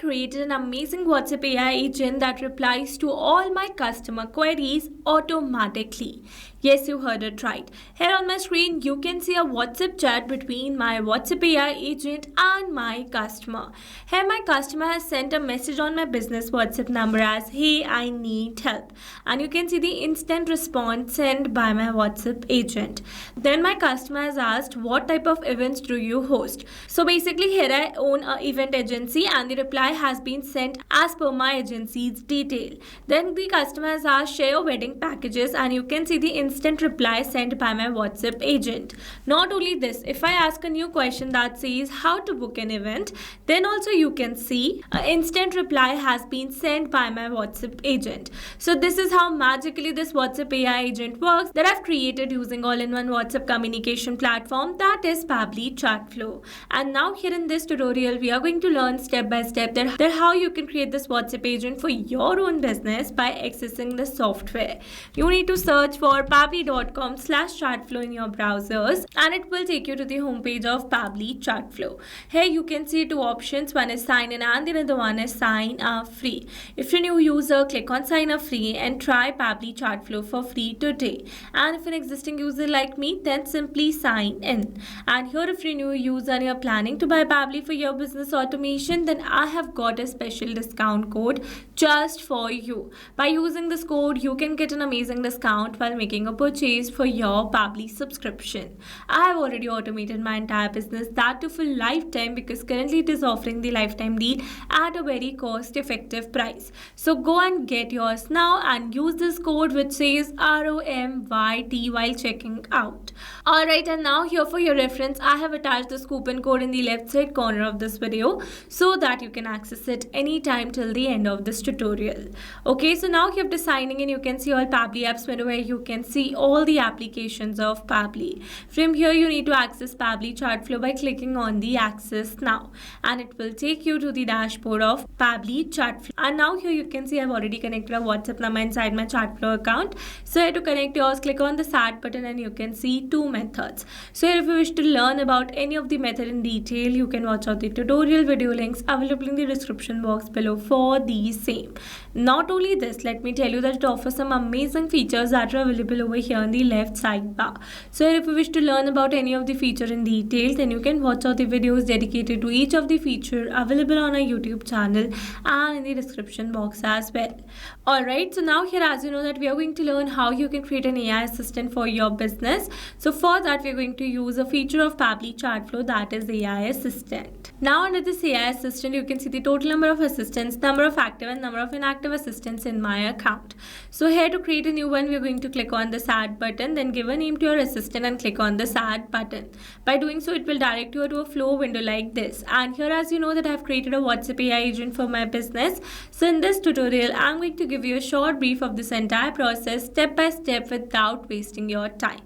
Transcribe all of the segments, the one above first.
created an amazing WhatsApp AI agent that replies to all my customer queries automatically. Yes, you heard it right. Here on my screen, you can see a WhatsApp chat between my WhatsApp AI agent and my customer. Here, my customer has sent a message on my business WhatsApp number as, "Hey, I need help." And you can see the instant response sent by my WhatsApp agent. Then my customer has asked, "What type of events do you host?" So basically, here I own an event agency and the reply has been sent as per my agency's detail. Then the customer has asked, "Share your wedding packages," and you can see the instant reply sent by my WhatsApp agent. Not only this, if I ask a new question that says how to book an event, then also you can see an instant reply has been sent by my WhatsApp agent. So this is how magically this WhatsApp AI agent works that I've created using all-in-one WhatsApp communication platform, that is Pabbly Chatflow. And now here in this tutorial, we are going to learn step by step that how you can create this WhatsApp agent for your own business by accessing the software. You need to search for pabbly.com/chatflow in your browsers and it will take you to the homepage of Pabbly Chatflow. Here you can see two options. One is sign in and the other one is sign up free. If you're a new user, click on sign up free and try Pabbly Chatflow for free today. And if an existing user like me, then simply sign in. And here if you're a new user and you're planning to buy Pabbly for your business automation, then I have got a special discount code just for you. By using this code, you can get an amazing discount while making a purchase for your Pabbly subscription. I have already automated my entire business, that too for lifetime, because currently it is offering the lifetime deal at a very cost-effective price. So go and get yours now and use this code which says ROMYT while checking out. Alright, and now here for your reference, I have attached this coupon code in the left side corner of this video so that you can access it anytime till the end of this tutorial. Okay, so now after signing in, you can see all Pabbly apps window where you can see all the applications of Pabbly. From here, you need to access Pabbly Chatflow by clicking on the access now, and it will take you to the dashboard of Pabbly Chatflow. And now here you can see I've already connected a WhatsApp number inside my Chatflow account. So here to connect yours, click on the add button and you can see two methods. So here if you wish to learn about any of the method in detail, you can watch out the tutorial video links available in the description box below for the same. Not only this, let me tell you that it offers some amazing features that are available over here in the left sidebar. So if you wish to learn about any of the feature in detail, then you can watch out the videos dedicated to each of the feature available on our YouTube channel and in the description box as well. Alright, so now here, as you know, that we are going to learn how you can create an AI assistant for your business. So for that, we are going to use a feature of Pabbly Chatflow, that is AI Assistant. Now under this AI Assistant, you can see the total number of assistants, number of active and number of inactive assistants in my account. So here to create a new one, we are going to click on this add button, then give a name to your assistant and click on this add button. By doing so, it will direct you to a flow window like this. And here, as you know, that I have created a WhatsApp AI agent for my business. So in this tutorial, I'm going to give you a short brief of this entire process step by step without wasting your time.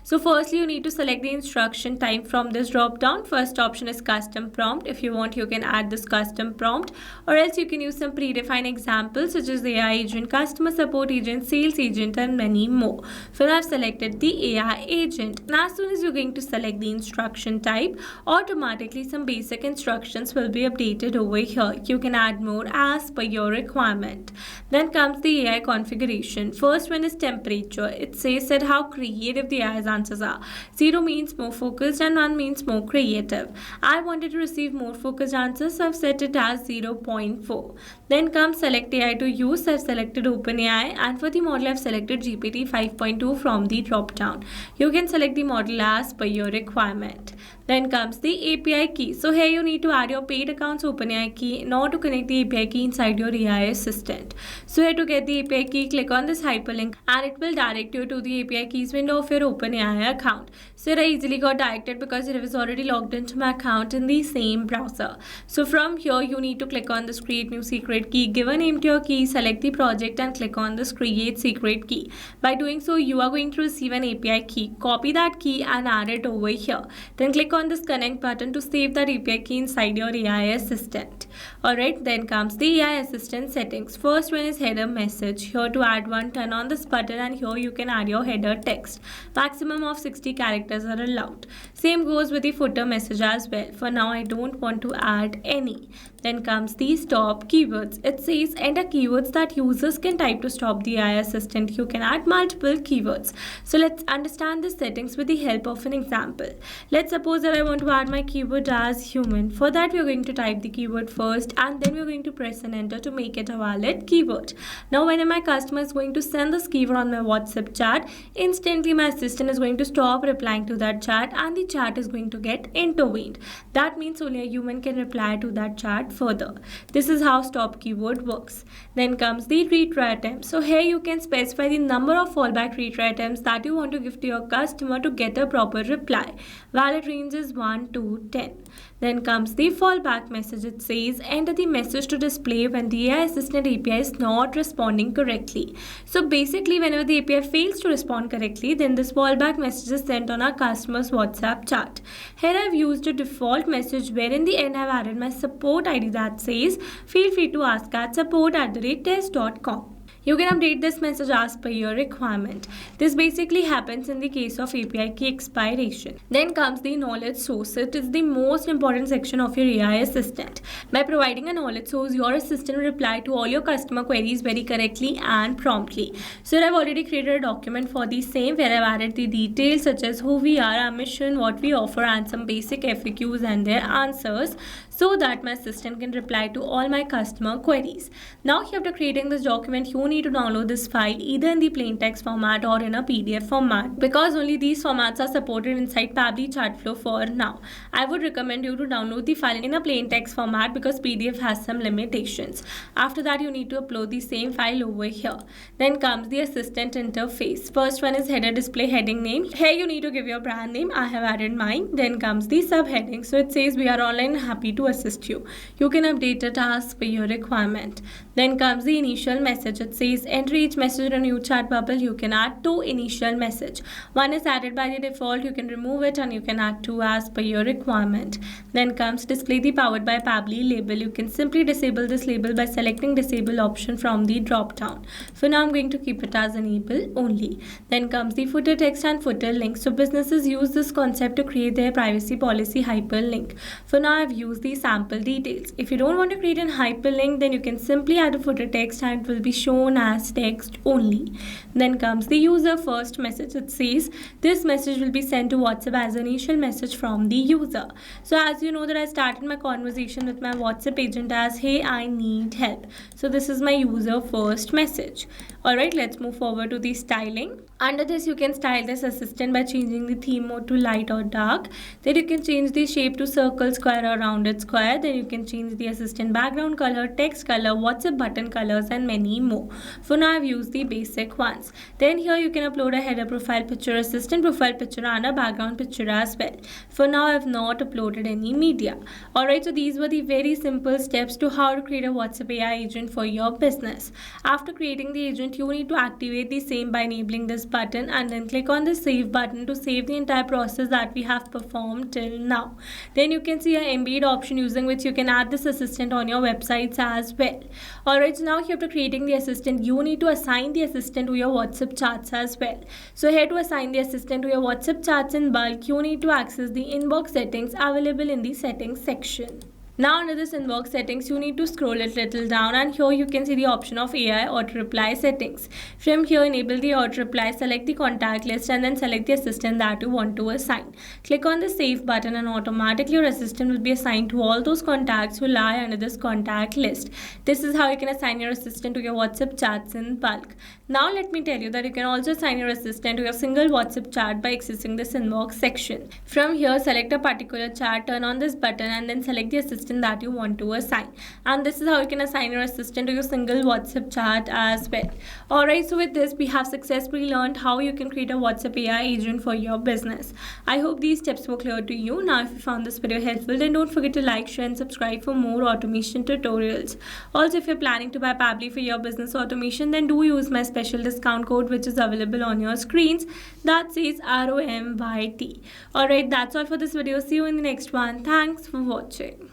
So firstly, you need to select the instruction type from this drop down. First option is custom prompt. If you want, you can add this custom prompt, or else you can use some predefined examples such as the AI agent, customer support agent, sales agent, and many more. So I've selected the AI agent. And as soon as you're going to select the instruction type, automatically some basic instructions will be updated over here. You can add more as per your requirement. Then comes the AI configuration. First one is temperature. It says that how creative the AI's answers are. 0 means more focused and 1 means more creative. I wanted to receive more focused answers, so I've set it as 0.4. Then comes select AI to use. I've selected OpenAI, and for the model I've selected GPT 5.2 from the drop down. You can select the model as per your requirement. Then comes the API key. So here you need to add your paid account's OpenAI key in order to connect the API key inside your AI assistant. So here to get the API key, click on this hyperlink and it will direct you to the API keys window of your OpenAI account. So I easily got directed because it was already logged into my account in the same browser. So from here, you need to click on this create new secret key, give a name to your key, select the project and click on this create secret key. By doing so, you are going to receive an API key. Copy that key and add it over here. Then click on this connect button to save that API key inside your AI assistant. Alright, then comes the AI assistant settings. First one is header message. Here to add one, turn on this button and here you can add your header text. Maximum of 60 characters are allowed. Same goes with the footer message as well. For now, I don't want to add any. Then comes the stop keywords. It says enter keywords that users can type to stop the AI assistant. You can add multiple keywords. So let's understand the settings with the help of an example. Let's suppose that I want to add my keyword as human. For that, we're going to type the keyword first and then we're going to press an enter to make it a valid keyword. Now, when my customer is going to send this keyword on my WhatsApp chat, instantly my assistant is going to stop replying to that chat and the chat is going to get intervened. That means only a human can reply to that chat further. This is how stop keyword works. Then comes the retry attempt. So here you can specify the number of fallback retry attempts that you want to give to your customer to get a proper reply. Valid range is 1 to 10. Then comes the fallback message. It says enter the message to display when the AI assistant API is not responding correctly. So basically, whenever the API fails to respond correctly, then this fallback message is sent on our customer's WhatsApp chat. Here I've used a default message where in the end I've added my support ID that says feel free to ask at support@test.com. You can update this message as per your requirement. This basically happens in the case of API key expiration. Then comes the knowledge source. It is the most important section of your AI assistant. By providing a knowledge source, your assistant will reply to all your customer queries very correctly and promptly. So I've already created a document for the same where I've added the details such as who we are, our mission, what we offer, and some basic FAQs and their answers, so that my assistant can reply to all my customer queries. Now, after creating this document, you need to download this file either in the plain text format or in a PDF format, because only these formats are supported inside Pabbly Chatflow for now. I would recommend you to download the file in a plain text format because PDF has some limitations. After that, you need to upload the same file over here. Then comes the assistant interface. First one is header display heading name. Here you need to give your brand name. I have added mine. Then comes the subheading. So it says we are online, happy to assist you. You can update it as per your requirement. Then comes the initial message. It says enter each message in a new chat bubble. You can add 2 initial message. One is added by the default. You can remove it and you can add 2 as per your requirement. Then comes display the powered by Pabbly label. You can simply disable this label by selecting disable option from the drop down. For now, I'm going to keep it as enable only. Then comes the footer text and footer link. So businesses use this concept to create their privacy policy hyperlink. For now, I've used the sample details. If you don't want to create an hyperlink, then you can simply add a footer text and it will be shown as text only. Then comes the user first message. It says this message will be sent to WhatsApp as an initial message from the user. So as you know that I started my conversation with my WhatsApp agent as hey, I need help. So this is my user first message. Alright, let's move forward to the styling. Under this, you can style this assistant by changing the theme mode to light or dark. Then you can change the shape to circle, square or rounded square. Then you can change the assistant background color, text color, WhatsApp button colors and many more. For now, I've used the basic ones. Then here you can upload a header profile picture, assistant profile picture and a background picture as well. For now, I've not uploaded any media. Alright, so these were the very simple steps to how to create a WhatsApp AI agent for your business. After creating the agent, you need to activate the same by enabling this button and then click on the save button to save the entire process that we have performed till now. Then you can see an embed option using which you can add this assistant on your websites as well. Alright, so now after creating the assistant, you need to assign the assistant to your WhatsApp chats as well. So here to assign the assistant to your WhatsApp chats in bulk, you need to access the inbox settings available in the settings section. Now under this inbox settings, you need to scroll it little down and here you can see the option of AI auto reply settings. From here, enable the auto reply, select the contact list and then select the assistant that you want to assign. Click on the save button and automatically your assistant will be assigned to all those contacts who lie under this contact list. This is how you can assign your assistant to your WhatsApp chats in bulk. Now let me tell you that you can also assign your assistant to your single WhatsApp chat by accessing this inbox section. From here, select a particular chat, turn on this button and then select the assistant that you want to assign. And this is how you can assign your assistant to your single WhatsApp chat as well. Alright, so with this, we have successfully learned how you can create a WhatsApp AI agent for your business. I hope these tips were clear to you. Now, if you found this video helpful, then don't forget to like, share and subscribe for more automation tutorials. Also, if you're planning to buy Pabbly for your business automation, then do use my special discount code which is available on your screens. That says ROMYT. Alright, that's all for this video. See you in the next one. Thanks for watching.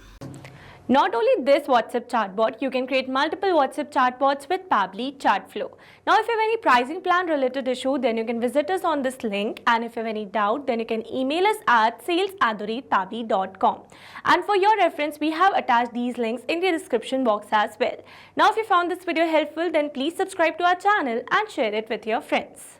Not only this WhatsApp chatbot, you can create multiple WhatsApp chatbots with Pabbly Chatflow. Now, if you have any pricing plan related issue, then you can visit us on this link. And if you have any doubt, then you can email us at sales@pabbly.com. And for your reference, we have attached these links in the description box as well. Now, if you found this video helpful, then please subscribe to our channel and share it with your friends.